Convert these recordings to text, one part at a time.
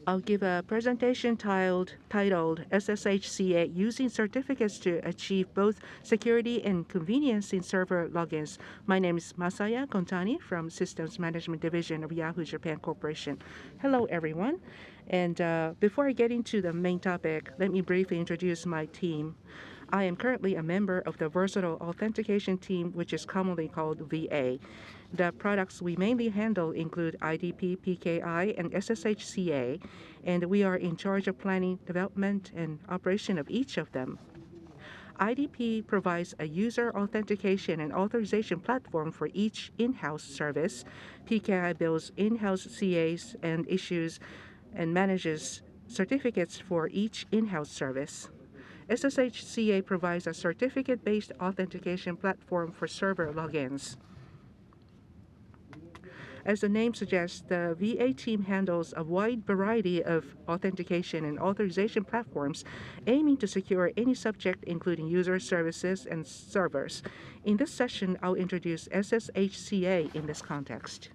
I'll give a presentation titled SSH CA Using Certificates to Achieve Both Security and Convenience in Server Logins. My name is Masaya Kontani from Systems Management Division of Yahoo Japan Corporation. Hello, everyone. And before I get into the main topic, let me briefly introduce my team. I am currently a member of the Versatile Authentication team, which is commonly called VA. The products we mainly handle include IDP, PKI, and SSH CA, and we are in charge of planning, development, and operation of each of them. IDP provides a user authentication and authorization platform for each in-house service. PKI builds in-house CAs and issues and manages certificates for each in-house service. SSH CA provides a certificate-based authentication platform for server logins. As the name suggests, the VA team handles a wide variety of authentication and authorization platforms aiming to secure any subject, including user services and servers. In this session, I'll introduce SSH CA in this context.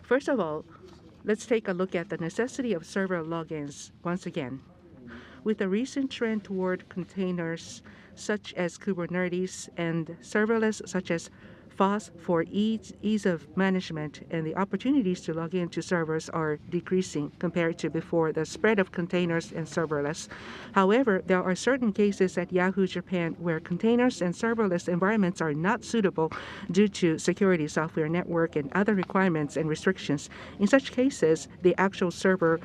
First of all, let's take a look at the necessity of server logins once again. With the recent trend toward containers such as Kubernetes and serverless such as FOSS for ease of management, and the opportunities to log into servers are decreasing compared to before the spread of containers and serverless. However, there are certain cases at Yahoo Japan where containers and serverless environments are not suitable due to security software network and other requirements and restrictions. In such cases, the actual server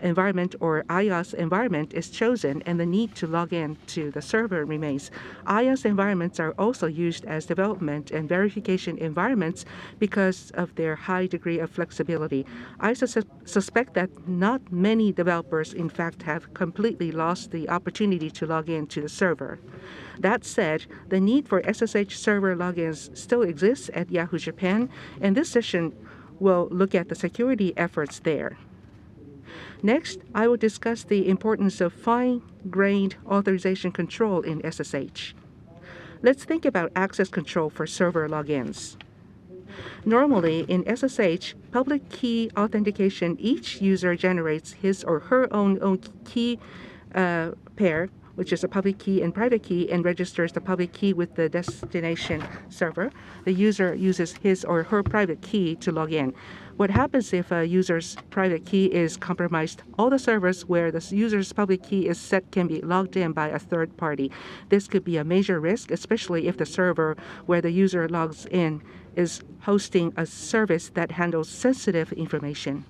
environment or IaaS environment is chosen and the need to log in to the server remains. IaaS environments are also used as development and verification environments because of their high degree of flexibility. I suspect that not many developers, in fact, have completely lost the opportunity to log in to the server. That said, the need for SSH server logins still exists at Yahoo Japan, and this session will look at the security efforts there. Next, I will discuss the importance of fine-grained authorization control in SSH. Let's think about access control for server logins. Normally, in SSH, public key authentication, each user generates his or her own key pair, which is a public key and private key, and registers the public key with the destination server. The user uses his or her private key to log in. What happens if a user's private key is compromised? All the servers where the user's public key is set can be logged in by a third party. This could be a major risk, especially if the server where the user logs in is hosting a service that handles sensitive information.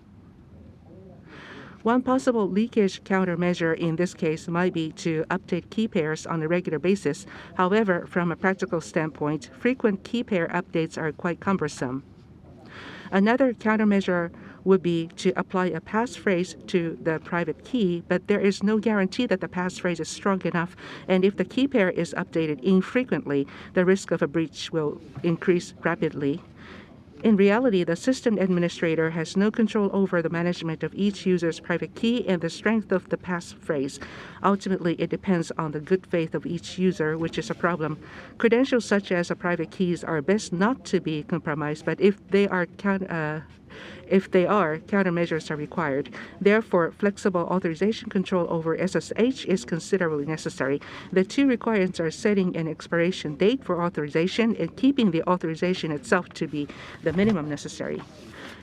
One possible leakage countermeasure in this case might be to update key pairs on a regular basis. However, from a practical standpoint, frequent key pair updates are quite cumbersome. Another countermeasure would be to apply a passphrase to the private key, but there is no guarantee that the passphrase is strong enough, and if the key pair is updated infrequently, the risk of a breach will increase rapidly. In reality, the system administrator has no control over the management of each user's private key and the strength of the passphrase. Ultimately, it depends on the good faith of each user, which is a problem. Credentials such as private keys are best not to be compromised, but if they are, countermeasures are required. Therefore, flexible authorization control over SSH is considerably necessary. The two requirements are setting an expiration date for authorization and keeping the authorization itself to be the minimum necessary.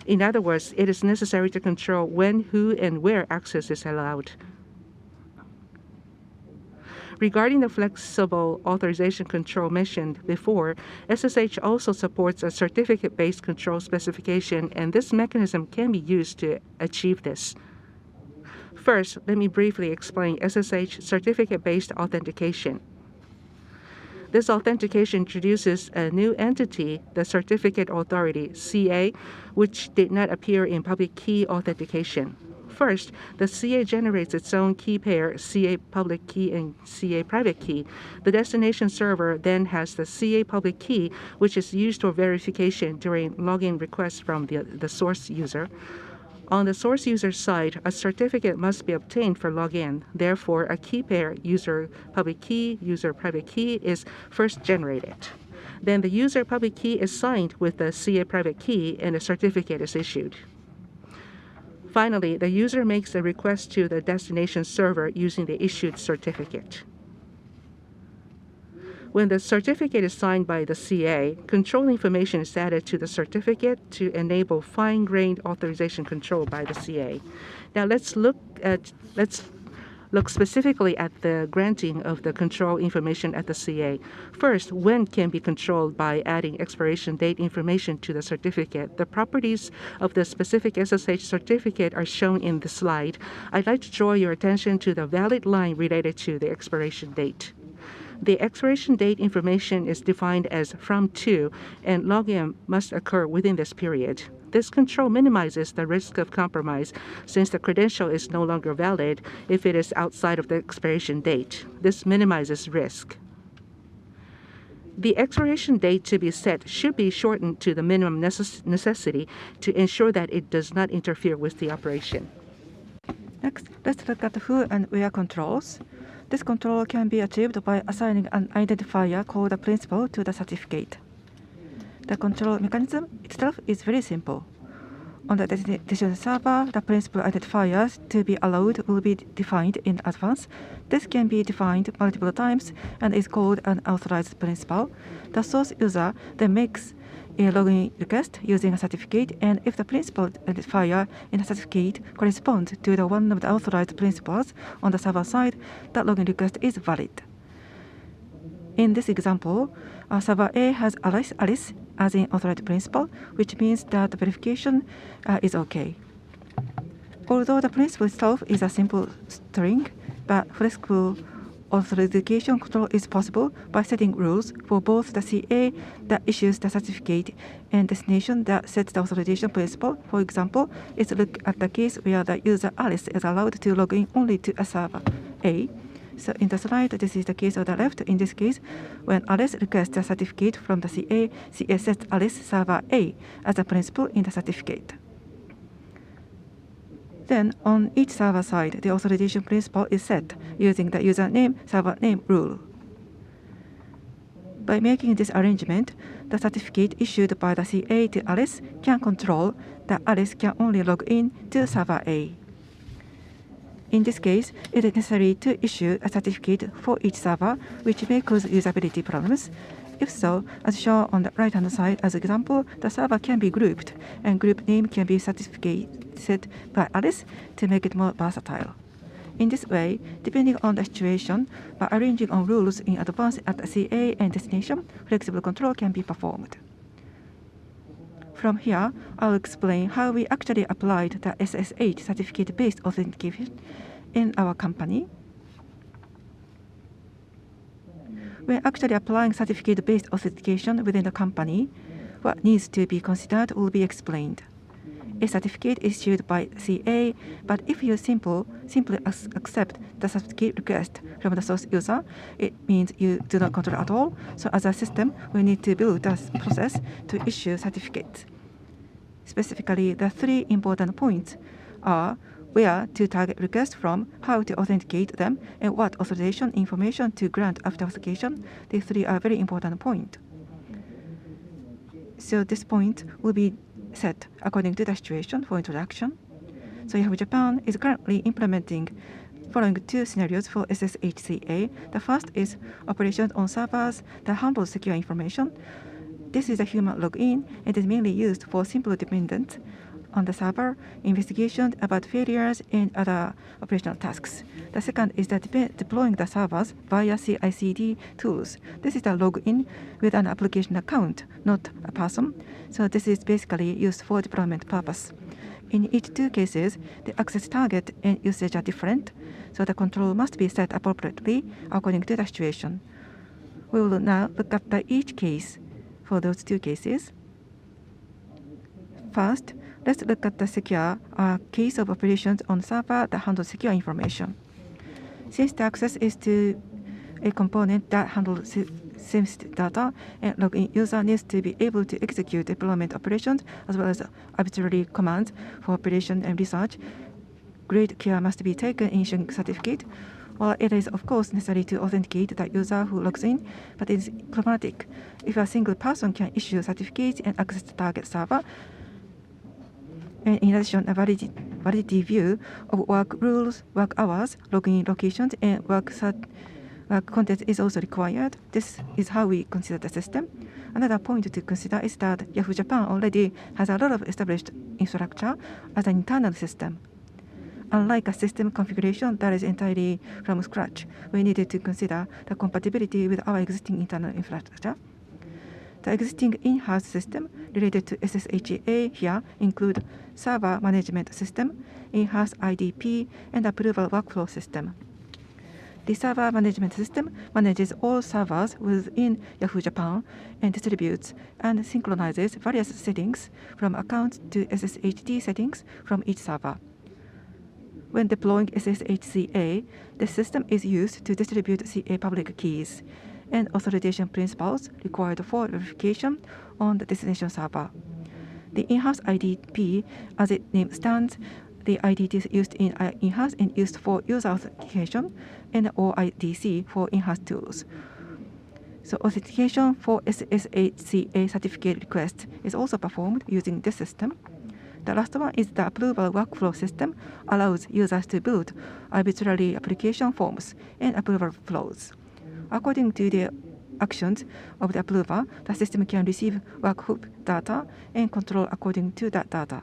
In other words, it is necessary to control when, who, and where access is allowed. Regarding the flexible authorization control mentioned before, SSH also supports a certificate-based control specification, and this mechanism can be used to achieve this. First, let me briefly explain SSH certificate-based authentication. This authentication introduces a new entity, the Certificate Authority, CA, which did not appear in public key authentication. First, the CA generates its own key pair, CA public key and CA private key. The destination server then has the CA public key, which is used for verification during login requests from the source user. On the source user side, a certificate must be obtained for login. Therefore, a key pair, user public key, user private key, is first generated. Then the user public key is signed with the CA private key and a certificate is issued. Finally, the user makes a request to the destination server using the issued certificate. When the certificate is signed by the CA, control information is added to the certificate to enable fine-grained authorization control by the CA. Now let's look specifically at the granting of the control information at the CA. First, when can be controlled by adding expiration date information to the certificate. The properties of the specific SSH certificate are shown in the slide. I'd like to draw your attention to the valid line related to the expiration date. The expiration date information is defined as from to, and login must occur within this period. This control minimizes the risk of compromise since the credential is no longer valid if it is outside of the expiration date. This minimizes risk. The expiration date to be set should be shortened to the minimum necessity to ensure that it does not interfere with the operation. Next, let's look at who and where controls. This control can be achieved by assigning an identifier called a principal to the certificate. The control mechanism itself is very simple. On the destination server, the principal identifiers to be allowed will be defined in advance. This can be defined multiple times and is called an authorized principal. The source user then makes a login request using a certificate, and if the principal identifier in the certificate corresponds to the one of the authorized principals on the server side, that login request is valid. In this example, server A has Alice as an authorized principal, which means that the verification is okay. Although the principal itself is a simple string, but flexible authorization control is possible by setting rules for both the CA that issues the certificate and destination that sets the authorization principal. For example, let's look at the case where the user Alice is allowed to log in only to a server A. So in the slide, this is the case on the left. In this case, when Alice requests a certificate from the CA, CA sets Alice server A as a principal in the certificate. Then, on each server side, the authorization principal is set using the username server name rule. By making this arrangement, the certificate issued by the CA to Alice can control that Alice can only log in to server A. In this case, it is necessary to issue a certificate for each server, which may cause usability problems. If so, as shown on the right-hand side as example, the server can be grouped, and group name can be certificated by Alice to make it more versatile. In this way, depending on the situation, by arranging on rules in advance at the CA and destination, flexible control can be performed. From here, I'll explain how we actually applied the SSH certificate-based authentication in our company. When actually applying certificate-based authentication within the company, what needs to be considered will be explained. A certificate is issued by CA, but if you simply accept the certificate request from the source user, it means you do not control at all. So as a system, we need to build a process to issue certificates. Specifically, the three important points are where to target requests from, how to authenticate them, and what authorization information to grant after authentication. These three are very important points. So this point will be set according to the situation for introduction. So Yahoo Japan is currently implementing following two scenarios for SSH CA. The first is operations on servers that handle secure information. This is a human login and is mainly used for simple dependence on the server, investigation about failures, and other operational tasks. The second is that deploying the servers via CI/CD tools. This is a login with an application account, not a person. So this is basically used for deployment purpose. In each two cases, the access target and usage are different, so the control must be set appropriately according to the situation. We will now look at each case for those two cases. First, let's look at the secure case of operations on server that handles secure information. Since the access is to a component that handles sensitive data, and login user needs to be able to execute deployment operations as well as arbitrary commands for operation and research, great care must be taken in issuing certificate. While it is of course necessary to authenticate the user who logs in, but it is problematic if a single person can issue certificates and access the target server. And in addition, a validity view of work rules, work hours, login locations, and work content is also required. This is how we consider the system. Another point to consider is that Yahoo Japan already has a lot of established infrastructure as an internal system. Unlike a system configuration that is entirely from scratch, we needed to consider the compatibility with our existing internal infrastructure. The existing in-house system related to SSHCA here include server management system, in-house IDP, and approval workflow system. The server management system manages all servers within Yahoo Japan and distributes and synchronizes various settings from accounts to SSHD settings from each server. When deploying SSH CA, the system is used to distribute CA public keys and authorization principles required for verification on the destination server. The in-house IDP, as its name stands, the IDT is used in in-house and used for user authentication, and OIDC for in-house tools. So authentication for SSHCA certificate request is also performed using this system. The last one is the approval workflow system allows users to build arbitrary application forms and approval flows. According to the actions of the approver, the system can receive workhook data and control according to that data.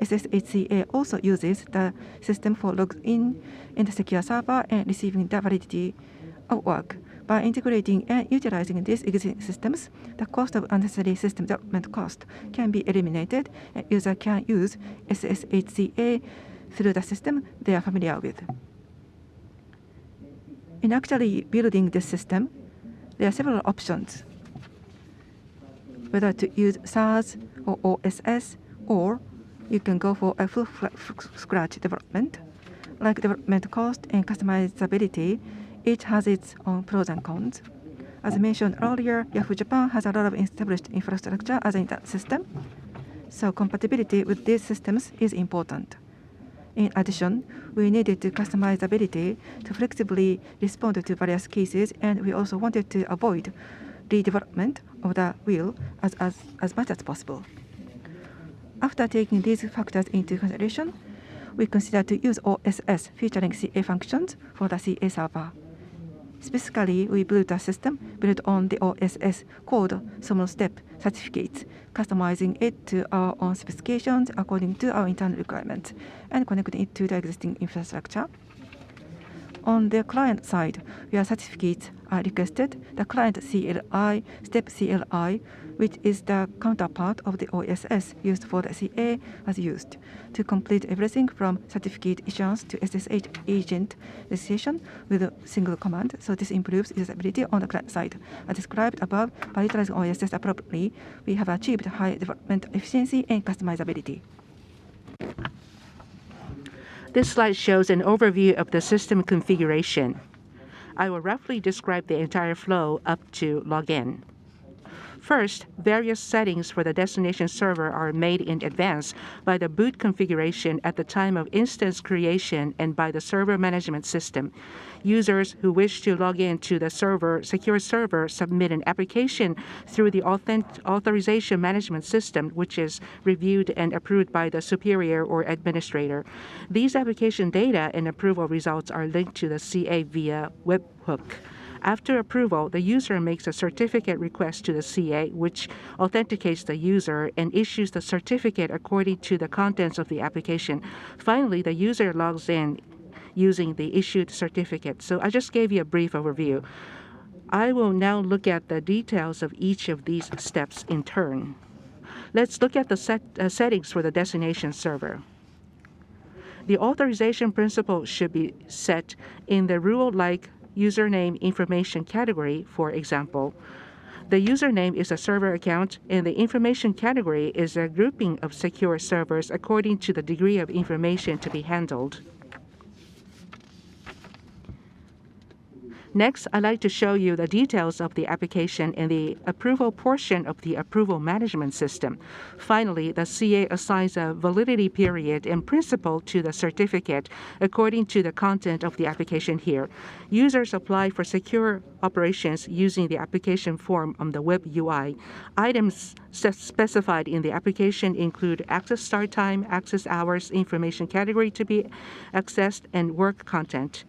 SSHCA also uses the system for login in the secure server and receiving the validity of work. By integrating and utilizing these existing systems, the cost of unnecessary system development cost can be eliminated, and user can use SSHCA through the system they are familiar with. In actually building this system, there are several options, whether to use SaaS or OSS, or you can go for a full scratch development. Like development cost and customizability, each has its own pros and cons. As mentioned earlier, Yahoo Japan has a lot of established infrastructure as in that system, so compatibility with these systems is important. In addition, we needed to customizability to flexibly respond to various cases, and we also wanted to avoid redevelopment of the wheel as much as possible. After taking these factors into consideration, we considered to use OSS featuring CA functions for the CA server. Specifically, we built a system built on the OSS called Summer Step certificates, customizing it to our own specifications according to our internal requirements, and connecting it to the existing infrastructure. On the client side, where certificates are requested, the client CLI, Step CLI, which is the counterpart of the OSS used for the CA, was used to complete everything from certificate issuance to SSH agent registration with a single command. So this improves usability on the client side. As described above, by utilizing OSS appropriately, we have achieved high development efficiency and customizability. This slide shows an overview of the system configuration. I will roughly describe the entire flow up to login. First, various settings for the destination server are made in advance by the boot configuration at the time of instance creation and by the server management system. Users who wish to log in to the secure server submit an application through the authorization management system, which is reviewed and approved by the superior or administrator. These application data and approval results are linked to the CA via webhook. After approval, the user makes a certificate request to the CA, which authenticates the user and issues the certificate according to the contents of the application. Finally, the user logs in using the issued certificate. So I just gave you a brief overview. I will now look at the details of each of these steps in turn. Let's look at the settings for the destination server. The authorization principle should be set in the rule-like username information category, for example. The username is a server account, and the information category is a grouping of secure servers according to the degree of information to be handled. Next, I'd like to show you the details of the application and the approval portion of the approval management system. Finally, the CA assigns a validity period in principle to the certificate according to the content of the application here. Users apply for secure operations using the application form on the web UI. Items specified in the application include access start time, access hours, information category to be accessed, and work content.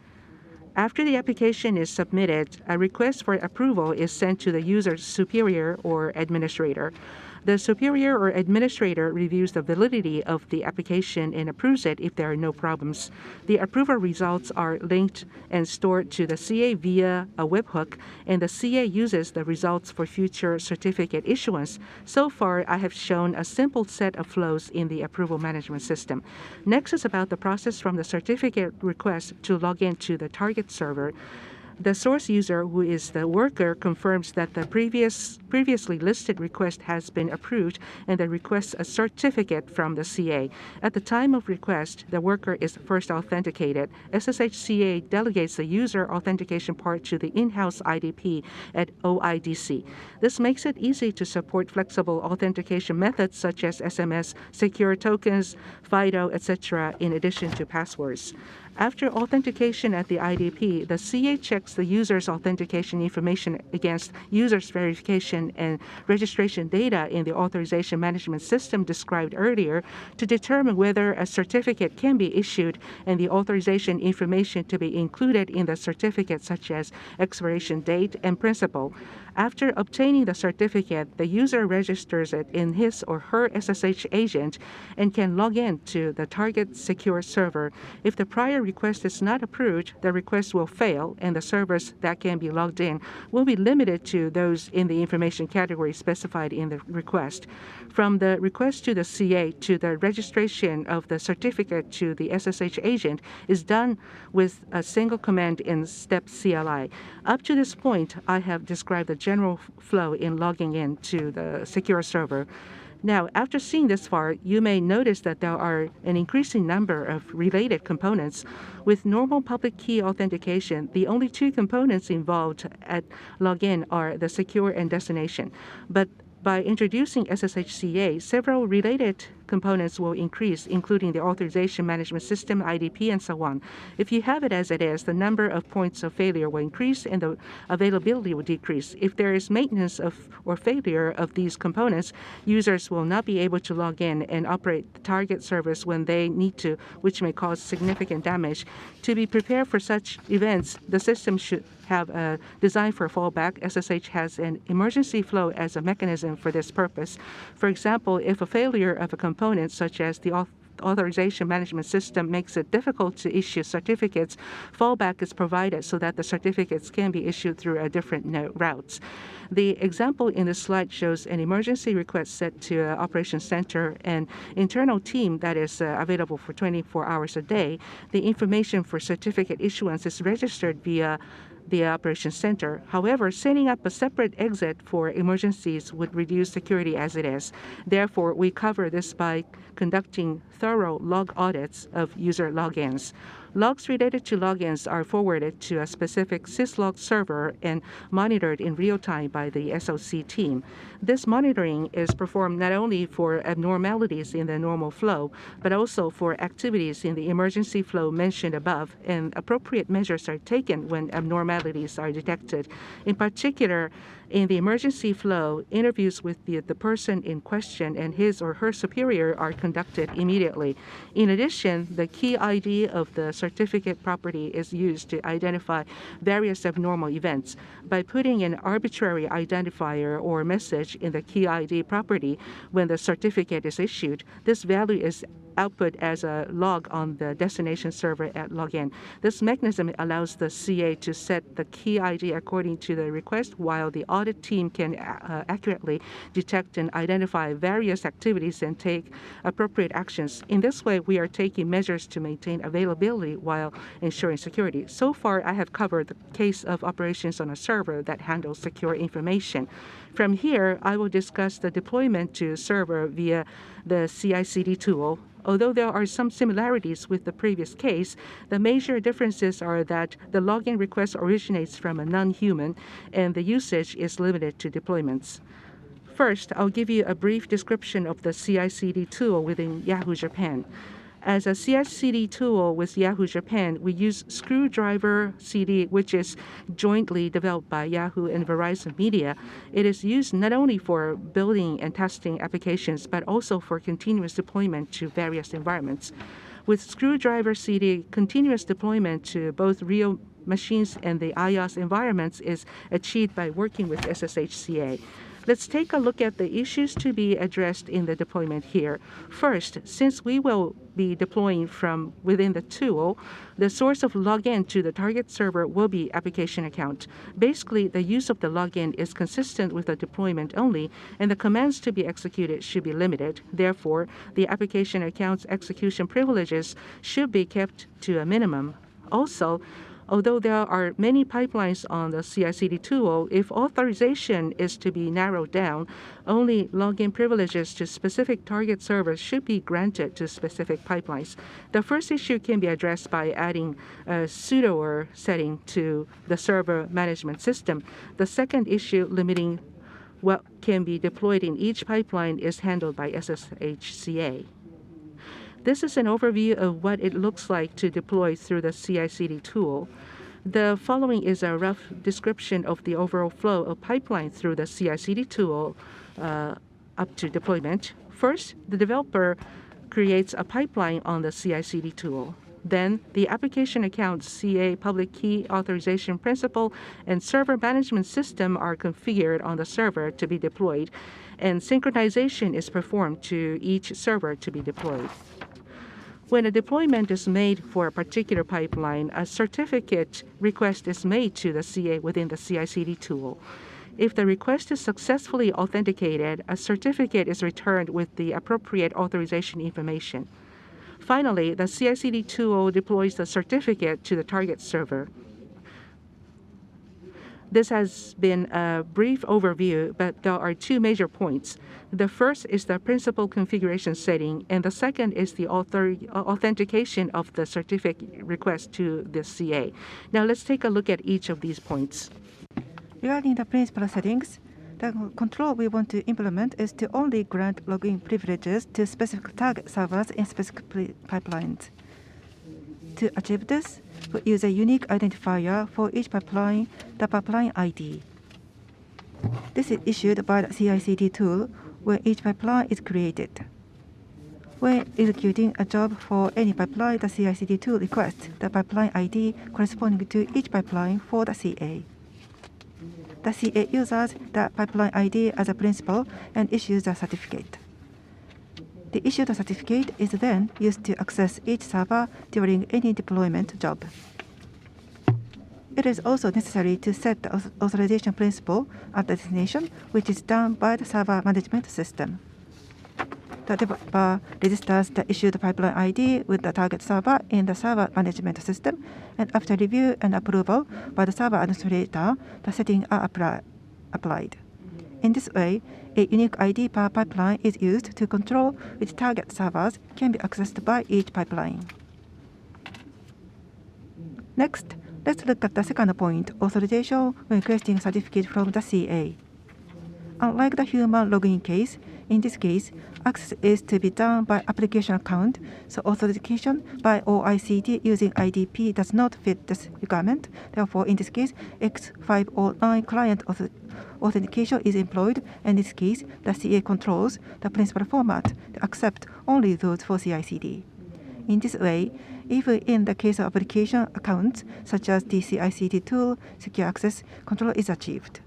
After the application is submitted, a request for approval is sent to the user's superior or administrator. The superior or administrator reviews the validity of the application and approves it if there are no problems. The approval results are linked and stored to the CA via a webhook, and the CA uses the results for future certificate issuance. So far, I have shown a simple set of flows in the approval management system. Next is about the process from the certificate request to log in to the target server. The source user, who is the worker, confirms that the previously listed request has been approved and then requests a certificate from the CA. At the time of request, the worker is first authenticated. SSH CA delegates the user authentication part to the in-house IDP at OIDC. This makes it easy to support flexible authentication methods such as SMS, secure tokens, FIDO, etc., in addition to passwords. After authentication at the IDP, the CA checks the user's authentication information against user's verification and registration data in the authorization management system described earlier to determine whether a certificate can be issued and the authorization information to be included in the certificate, such as expiration date and principal. After obtaining the certificate, the user registers it in his or her SSH agent and can log in to the target secure server. If the prior request is not approved, the request will fail, and the servers that can be logged in will be limited to those in the information category specified in the request. From the request to the CA to the registration of the certificate to the SSH agent is done with a single command in step CLI. Up to this point, I have described the general flow in logging in to the secure server. Now, after seeing this far, you may notice that there are an increasing number of related components. With normal public key authentication, the only two components involved at login are the secure and destination. But by introducing SSH CA, several related components will increase, including the authorization management system, IDP, and so on. If you have it as it is, the number of points of failure will increase and the availability will decrease. If there is maintenance of or failure of these components, users will not be able to log in and operate the target service when they need to, which may cause significant damage. To be prepared for such events, the system should have a design for fallback. SSH has an emergency flow as a mechanism for this purpose. For example, if a failure of a component such as the authorization management system makes it difficult to issue certificates, fallback is provided so that the certificates can be issued through a different routes. The example in this slide shows an emergency request set to an operations center and internal team that is available for 24 hours a day. The information for certificate issuance is registered via the operations center. However, setting up a separate exit for emergencies would reduce security as it is. Therefore, we cover this by conducting thorough log audits of user logins. Logs related to logins are forwarded to a specific syslog server and monitored in real time by the SOC team. This monitoring is performed not only for abnormalities in the normal flow, but also for activities in the emergency flow mentioned above, and appropriate measures are taken when abnormalities are detected. In particular, in the emergency flow, interviews with the person in question and his or her superior are conducted immediately. In addition, the key ID of the certificate property is used to identify various abnormal events. By putting an arbitrary identifier or message in the key ID property when the certificate is issued, this value is output as a log on the destination server at login. This mechanism allows the CA to set the key ID according to the request, while the audit team can accurately detect and identify various activities and take appropriate actions. In this way, we are taking measures to maintain availability while ensuring security. So far, I have covered the case of operations on a server that handles secure information. From here, I will discuss the deployment to server via the CI/CD tool. Although there are some similarities with the previous case, the major differences are that the login request originates from a non-human and the usage is limited to deployments. First, I'll give you a brief description of the CI/CD tool within Yahoo Japan. As a CI/CD tool with Yahoo Japan, we use Screwdriver CD, which is jointly developed by Yahoo and Verizon Media. It is used not only for building and testing applications, but also for continuous deployment to various environments. With Screwdriver CD, continuous deployment to both real machines and the IaaS environments is achieved by working with SSH CA. Let's take a look at the issues to be addressed in the deployment here. First, since we will be deploying from within the tool, the source of login to the target server will be application account. Basically, the use of the login is consistent with the deployment only, and the commands to be executed should be limited. Therefore, the application account's execution privileges should be kept to a minimum. Also, although there are many pipelines on the CI/CD tool, if authorization is to be narrowed down, only login privileges to specific target servers should be granted to specific pipelines. The first issue can be addressed by adding a sudo setting to the server management system. The second issue, limiting what can be deployed in each pipeline, is handled by SSH CA. This is an overview of what it looks like to deploy through the CI/CD tool. The following is a rough description of the overall flow of pipeline through the CI/CD tool up to deployment. First, the developer creates a pipeline on the CI/CD tool. Then, the application account CA public key authorization principal and server management system are configured on the server to be deployed, and synchronization is performed to each server to be deployed. When a deployment is made for a particular pipeline, a certificate request is made to the CA within the CI/CD tool. If the request is successfully authenticated, a certificate is returned with the appropriate authorization information. Finally, the CI/CD tool deploys the certificate to the target server. This has been a brief overview, but there are two major points. The first is the principal configuration setting, and the second is the authentication of the certificate request to the CA. Now let's take a look at each of these points. Regarding the principal settings, the control we want to implement is to only grant login privileges to specific target servers in specific pipelines. To achieve this, we use a unique identifier for each pipeline, the pipeline ID. This is issued by the CI/CD tool when each pipeline is created. When executing a job for any pipeline, the CI/CD tool requests the pipeline ID corresponding to each pipeline for the CA. The CA uses the pipeline ID as a principal and issues the certificate. The issued certificate is then used to access each server during any deployment job. It is also necessary to set the authorization principal at the destination, which is done by the server management system. The developer registers the issued pipeline ID with the target server in the server management system, and after review and approval by the server administrator, the settings are applied. In this way, a unique ID per pipeline is used to control which target servers can be accessed by each pipeline. Next, let's look at the second point, authorization when requesting certificate from the CA. Unlike the human login case, in this case, access is to be done by application account, so authentication by OICT using IDP does not fit this requirement. Therefore, in this case, X509 client authentication is employed, and in this case, the CA controls the principal format to accept only those for CI/CD. In this way, even in the case of application accounts, such as the CI/CD tool, secure access control is achieved.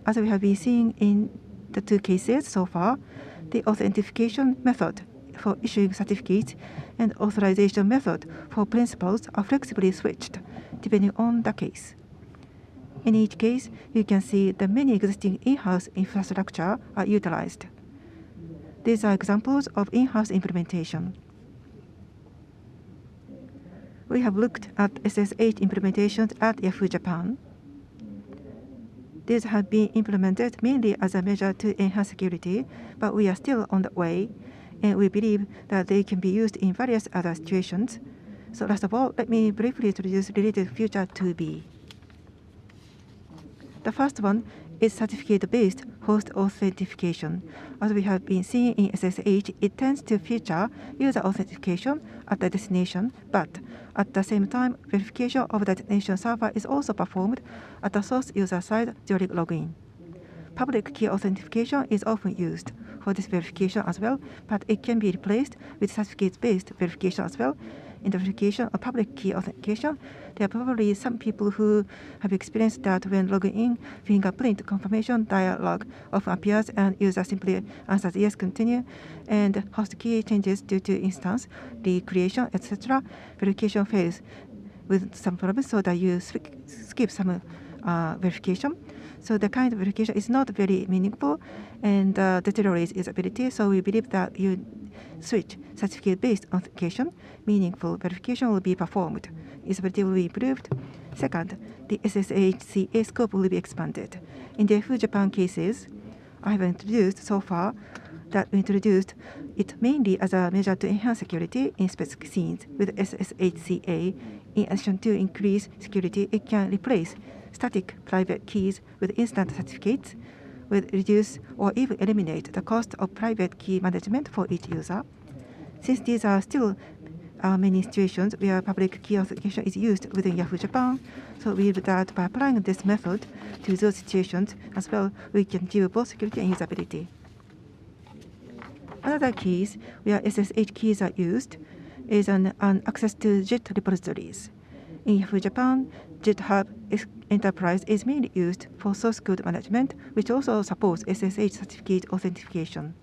As we have been seeing in the two cases so far, the authentication method for issuing certificates and authorization method for principals are flexibly switched depending on the case. In each case, you can see the many existing in-house infrastructure are utilized. These are examples of in-house implementation. We have looked at SSH implementations at Yahoo Japan. These have been implemented mainly as a measure to enhance security, but we are still on the way. and we believe that they can be used in various other situations. So last of all, let me briefly introduce related feature 2B. The first one is certificate-based host authentication. As we have been seeing in SSH, it tends to feature user authentication at the destination, but at the same time, verification of the destination server is also performed at the source user side during login. Public key authentication is often used for this verification as well, but it can be replaced with certificate-based verification as well. In the verification of public key authentication, there are probably some people who have experienced that when logging in, fingerprint confirmation dialog often appears and user simply answers yes, continue, and host key changes due to instance, recreation, etc. Verification fails with some problems so that you skip some verification. So the kind of verification is not very meaningful and deteriorates usability. So we believe that you switch certificate-based authentication, meaningful verification will be performed. Usability will be improved. Second, the SSH CA scope will be expanded. In the Yahoo Japan cases, I have introduced so far that we introduced it mainly as a measure to enhance security in specific scenes with SSH CA. In addition to increase security, it can replace static private keys with instant certificates, will reduce or even eliminate the cost of private key management for each user. Since these are still many situations where public key authentication is used within Yahoo Japan, so we believe that by applying this method to those situations as well, we can achieve both security and usability. Another case where SSH keys are used is an access to JIT repositories. In Yahoo Japan, GitHub Enterprise is mainly used for source code management, which also supports SSH certificate authentication.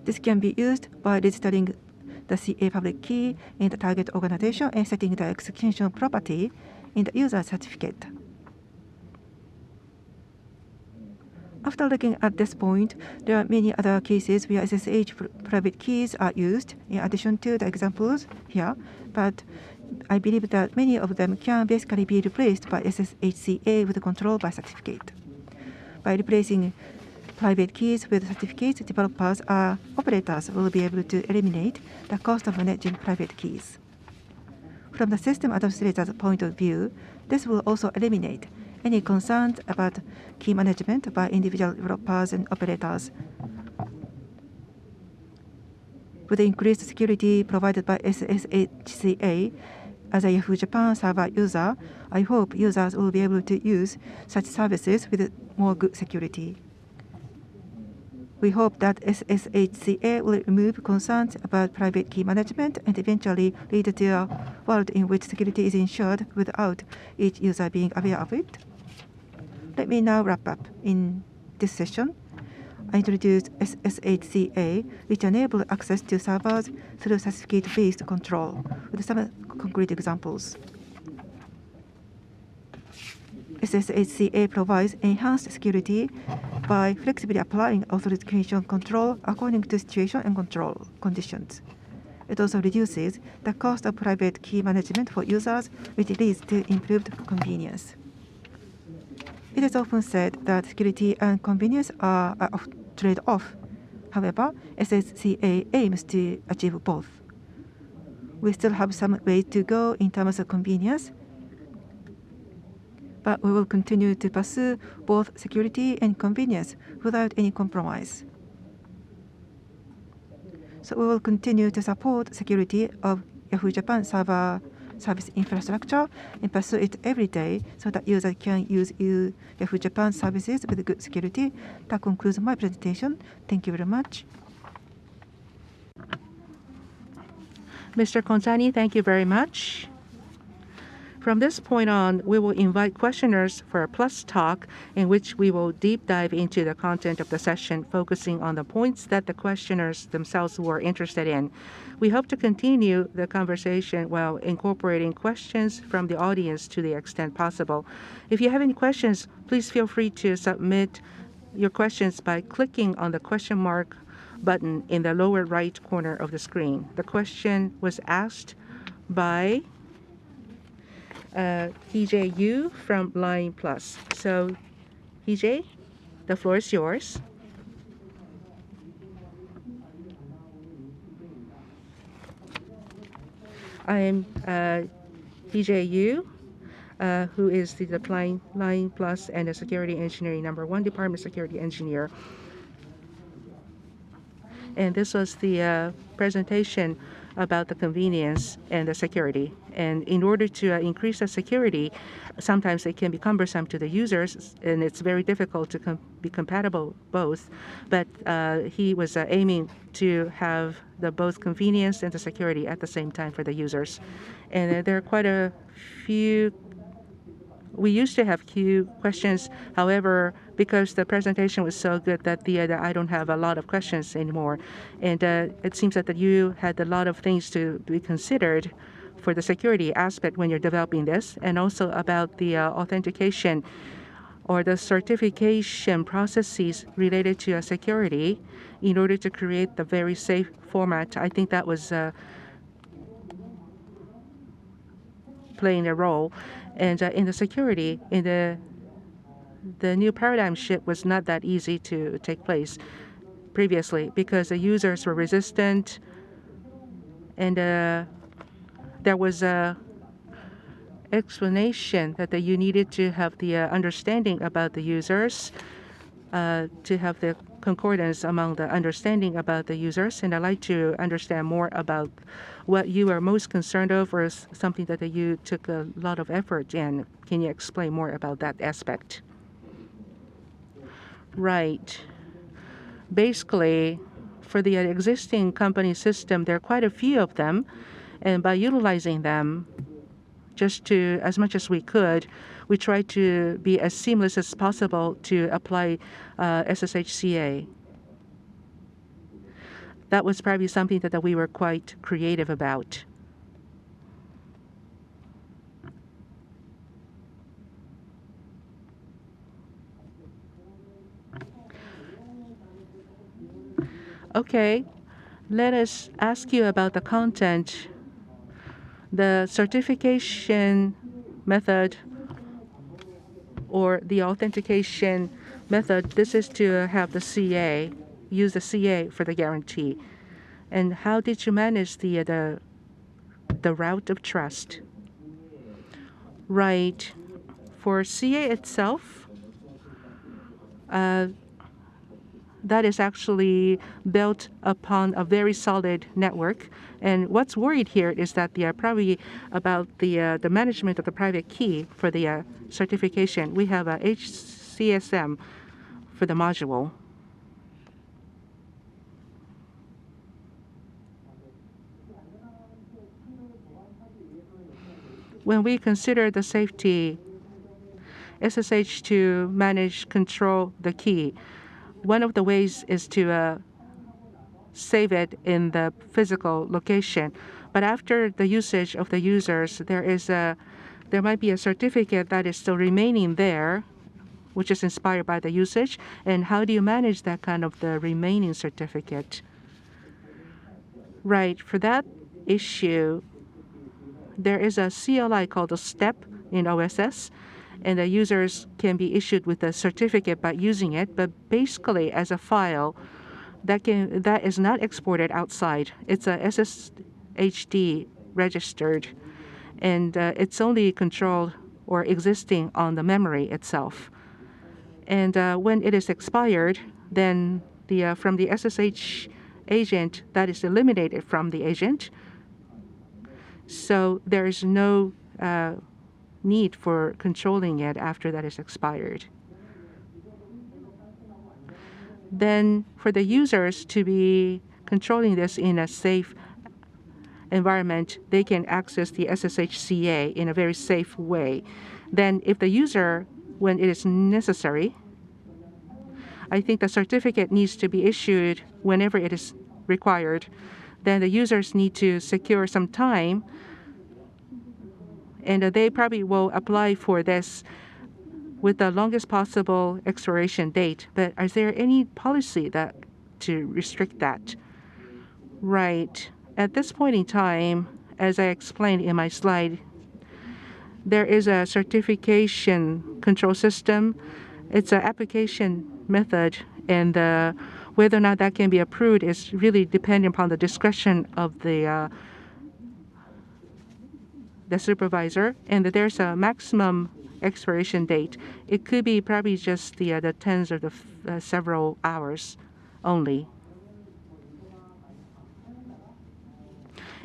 This can be used by registering the CA public key in the target organization and setting the execution property in the user certificate. After looking at this point, there are many other cases where SSH private keys are used in addition to the examples here, but I believe that many of them can basically be replaced by SSH CA with control by certificate. By replacing private keys with certificates, developers or operators will be able to eliminate the cost of managing private keys. From the system administrator's point of view, this will also eliminate any concerns about key management by individual developers and operators. With the increased security provided by SSH CA, as a Yahoo Japan server user, I hope users will be able to use such services with more good security. We hope that SSH CA will remove concerns about private key management and eventually lead to a world in which security is ensured without each user being aware of it. Let me now wrap up. In this session, I introduced SSH CA, which enables access to servers through certificate-based control, with some concrete examples. SSH CA provides enhanced security by flexibly applying authentication control according to situation and control conditions. It also reduces the cost of private key management for users, which leads to improved convenience. It is often said that security and convenience are a trade-off. However, SSCA aims to achieve both. We still have some way to go in terms of convenience, but we will continue to pursue both security and convenience without any compromise. So we will continue to support security of Yahoo Japan server service infrastructure and pursue it every day so that users can use Yahoo Japan services with good security. That concludes my presentation. Thank you very much. Mr. Kontani, thank you very much. From this point on, we will invite questioners for a plus talk in which we will deep dive into the content of the session, focusing on the points that the questioners themselves were interested in. We hope to continue the conversation while incorporating questions from the audience to the extent possible. If you have any questions, please feel free to submit your questions by clicking on the question mark button in the lower right corner of the screen. The question was asked by TJ Yu from Line Plus. So, TJ, the floor is yours. I'm DJU, who is the Line Plus and the Security Engineering #1 Department Security Engineer. And this was the presentation about the convenience and the security. And in order to increase the security, sometimes it can be cumbersome to the users, and it's very difficult to be compatible both. But he was aiming to have the both convenience and the security at the same time for the users. And there are quite a few. We used to have few questions. However, because the presentation was so good that I don't have a lot of questions anymore. And it seems that you had a lot of things to be considered for the security aspect when you're developing this, and also about the authentication or the certification processes related to security in order to create the very safe format. I think that was playing a role. And in the security, in the new paradigm shift was not that easy to take place previously because the users were resistant, and there was a explanation that you needed to have the understanding about the users, to have the concordance among the understanding about the users. And I'd like to understand more about what you are most concerned of, or something that you took a lot of effort in. Can you explain more about that aspect? Right. Basically, for the existing company system, there are quite a few of them, and by utilizing them, just to as much as we could, we tried to be as seamless as possible to apply SSH CA. That was probably something that we were quite creative about. Okay, let us ask you about the content. The certification method or the authentication method, this is to have the CA, use the CA for the guarantee. And how did you manage the route of trust? Right. For CA itself, that is actually built upon a very solid network. And what's worried here is that they are probably about the management of the private key for the certification. We have a HCSM for the module. When we consider the safety, SSH to manage, control the key, one of the ways is to save it in the physical location. But after the usage of the users, there might be a certificate that is still remaining there, which is inspired by the usage. And how do you manage that kind of the remaining certificate? Right. For that issue, there is a CLI called a step in OSS, and the users can be issued with a certificate by using it. But basically, as a file, that is not exported outside. It's a SSHD registered, and it's only controlled or existing on the memory itself. And when it is expired, then from the SSH agent, that is eliminated from the agent. So there is no need for controlling it after that is expired. Then for the users to be controlling this in a safe environment, they can access the SSH CA in a very safe way. Then if the user, when it is necessary, I think the certificate needs to be issued whenever it is required. Then the users need to secure some time, and they probably will apply for this with the longest possible expiration date. But is there any policy to restrict that? Right. At this point in time, as I explained in my slide, there is a certification control system. It's an application method, and whether or not that can be approved is really dependent upon the discretion of the the supervisor, and there's a maximum expiration date. It could be probably just the tens or the several hours only.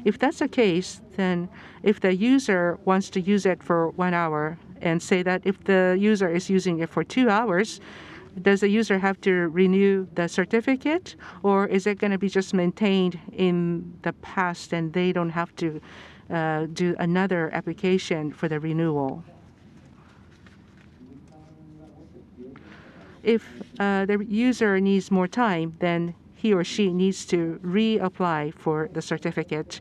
If that's the case, then if the user wants to use it for 1 hour and say that if the user is using it for 2 hours, does the user have to renew the certificate, or is it going to be just maintained in the past and they don't have to do another application for the renewal? If the user needs more time, then he or she needs to reapply for the certificate.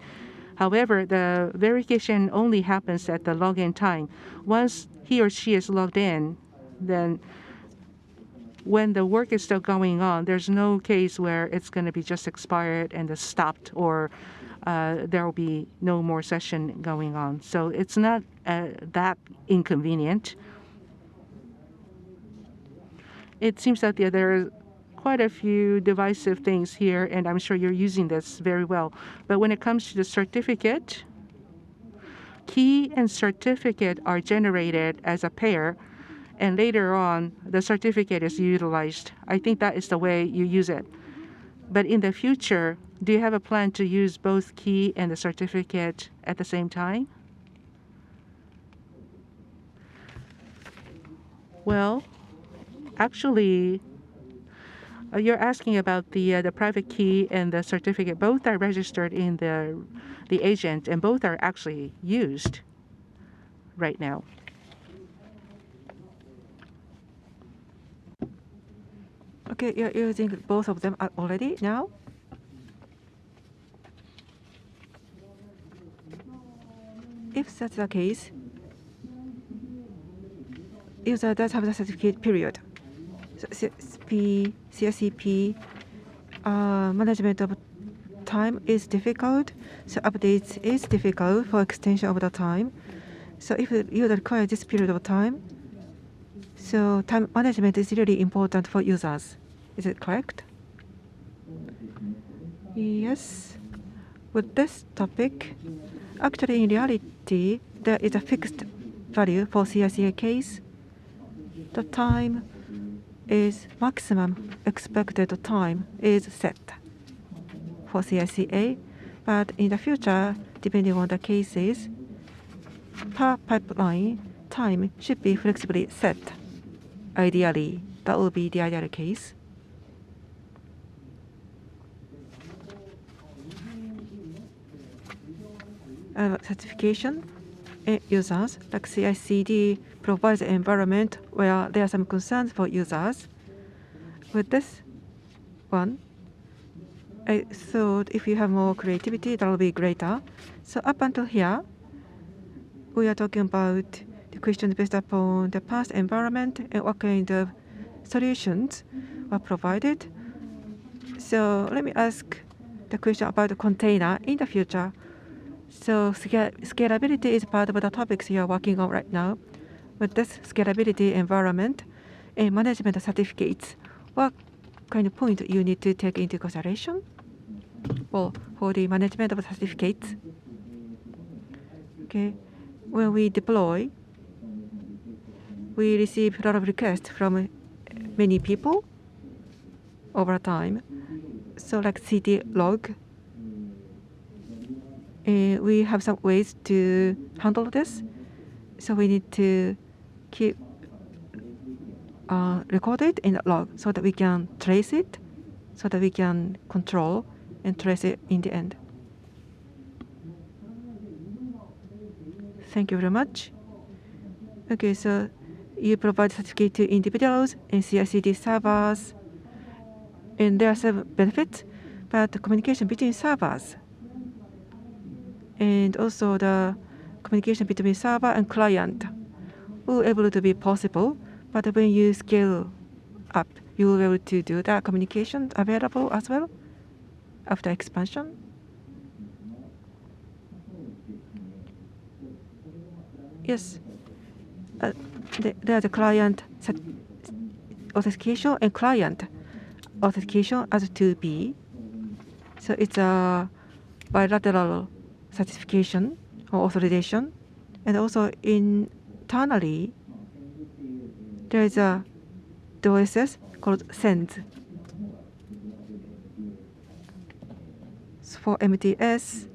However, the verification only happens at the login time. Once he or she is logged in, then when the work is still going on, there's no case where it's going to be just expired and stopped, or there will be no more session going on. So it's not that inconvenient. It seems that there are quite a few divisive things here, and I'm sure you're using this very well. But when it comes to the certificate, key and certificate are generated as a pair, and later on, the certificate is utilized. I think that is the way you use it. But in the future, do you have a plan to use both key and the certificate at the same time? Well, actually, you're asking about the private key and the certificate. Both are registered in the agent, and both are actually used right now. Okay, you're using both of them already now? If that's the case, user does have the certificate period. So CSCP management of time is difficult, so updates is difficult for extension of the time. So if you require this period of time, so time management is really important for users. Is it correct? Yes. With this topic, actually in reality, there is a fixed value for CSCA case. The time is maximum expected time is set for CSCA, but in the future, depending on the cases, per pipeline, time should be flexibly set. Ideally, that will be the ideal case. Certification users, like CI/CD, provides an environment where there are some concerns for users. With this one, I thought if you have more creativity, that will be greater. So up until here, we are talking about the questions based upon the past environment and what kind of solutions were provided. So let me ask the question about the container in the future. So scalability is part of the topics you are working on right now. With this scalability environment and management certificates, what kind of point you need to take into consideration? Well, for the management of certificates, okay, when we deploy, we receive a lot of requests from many people over time. So like CD log, we have some ways to handle this. So we need to keep record it in the log so that we can trace it, so that we can control and trace it in the end. Thank you very much. Okay, so you provide certificate to individuals and CI/CD servers, and there are some benefits, but the communication between servers and also the communication between server and client will be able to be possible. But when you scale up, you will be able to do that communication available as well after expansion. Yes, there's a client authentication and client authentication as 2B. So it's a bilateral certification or authorization And also internally, there is a OSS called sends. For MTS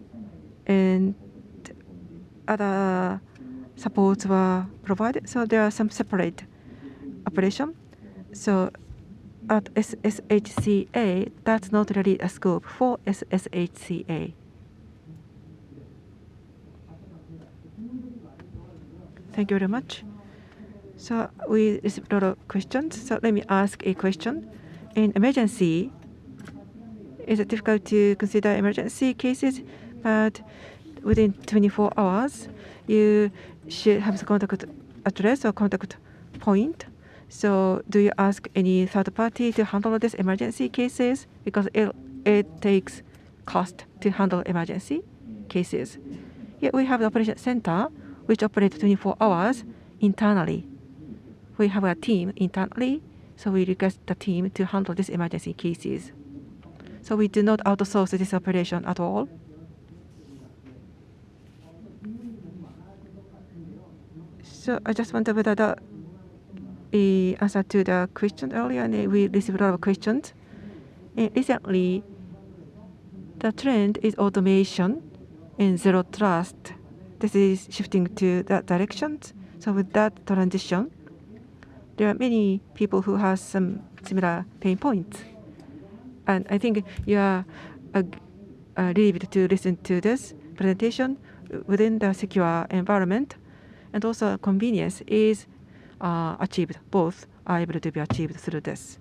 and other supports were provided. So there are some separate operation. So at SSHCA, that's not really a scope for SSHCA. Thank you very much. So we received a lot of questions. So let me ask a question. In emergency, is it difficult to consider emergency cases? But within 24 hours, you should have the contact address or contact point. So do you ask any third party to handle these emergency cases? Because it takes cost to handle emergency cases. Yet we have the operation center, which operates 24 hours internally. We have a team internally, so we request the team to handle these emergency cases. So we do not outsource this operation at all. So I just wonder whether the answer to the question earlier, and we received a lot of questions. And recently, the trend is automation and zero trust. This is shifting to that direction. So with that transition, there are many people who have some similar pain points. And I think you are relieved to listen to this presentation within the secure environment. And also convenience is achieved. Both are able to be achieved through this.